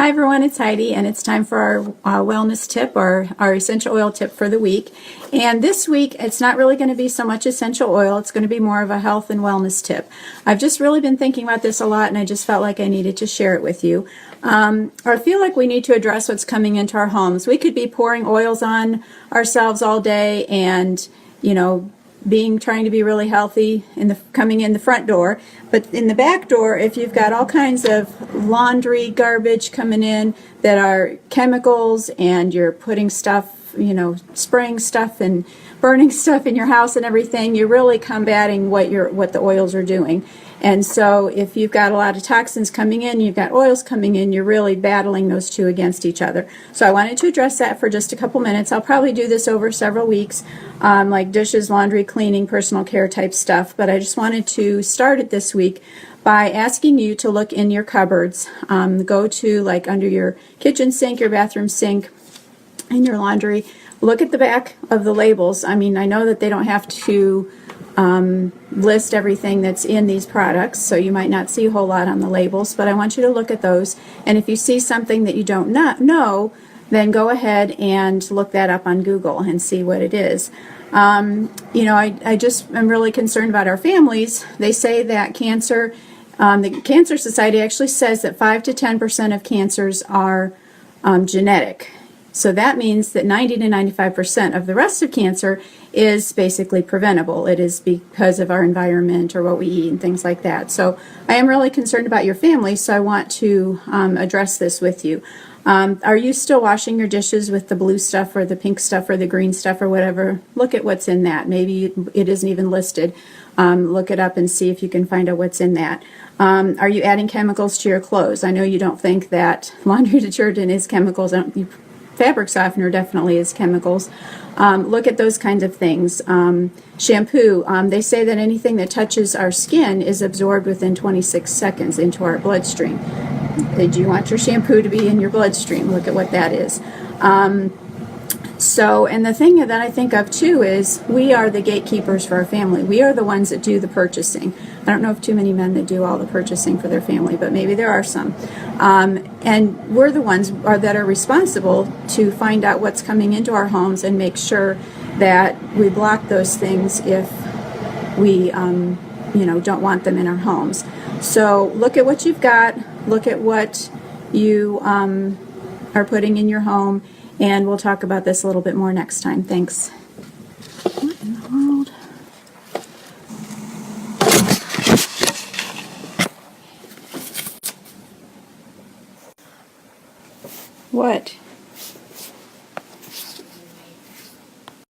Hi everyone, it's Heidi, and it's time for our wellness tip, or our essential oil tip for the week. And this week, it's not really going to be so much essential oil, it's going to be more of a health and wellness tip. I've just really been thinking about this a lot, and I just felt like I needed to share it with you. I feel like we need to address what's coming into our homes. We could be pouring oils on ourselves all day and, trying to be really healthy coming in the front door, but in the back door, if you've got all kinds of laundry garbage coming in that are chemicals, and you're putting stuff, spraying stuff and burning stuff in your house and everything, you're really combating what the oils are doing. And so if you've got a lot of toxins coming in, you've got oils coming in, you're really battling those two against each other. So I wanted to address that for just a couple minutes. I'll probably do this over several weeks, like dishes, laundry, cleaning, personal care type stuff. But I just wanted to start it this week by asking you to look in your cupboards. Go to like under your kitchen sink, your bathroom sink, and your laundry. Look at the back of the labels. I mean, I know that they don't have to list everything that's in these products, so you might not see a whole lot on the labels, but I want you to look at those, and if you see something that you don't know, then go ahead and look that up on Google and see what it is. I just am really concerned about our families. They say that cancer, the Cancer Society actually says that 5 to 10% of cancers are genetic. So that means that 90 to 95% of the rest of cancer is basically preventable. It is because of our environment or what we eat and things like that. So I am really concerned about your family, so I want to address this with you. Are you still washing your dishes with the blue stuff or the pink stuff or the green stuff or whatever? Look at what's in that. Maybe it isn't even listed. Look it up and see if you can find out what's in that. Are you adding chemicals to your clothes? I know you don't think that laundry detergent is chemicals. Fabric softener definitely is chemicals. Look at those kinds of things. Shampoo, they say that anything that touches our skin is absorbed within 26 seconds into our bloodstream. Do you want your shampoo to be in your bloodstream? Look at what that is. And the thing that I think of too is we are the gatekeepers for our family. We are the ones that do the purchasing. I don't know of too many men that do all the purchasing for their family, but maybe there are some. And we're the ones that are responsible to find out what's coming into our homes and make sure that we block those things if we don't want them in our homes. So look at what you've got. Look at what you are putting in your home. And we'll talk about this a little bit more next time. Thanks. What in the world? What?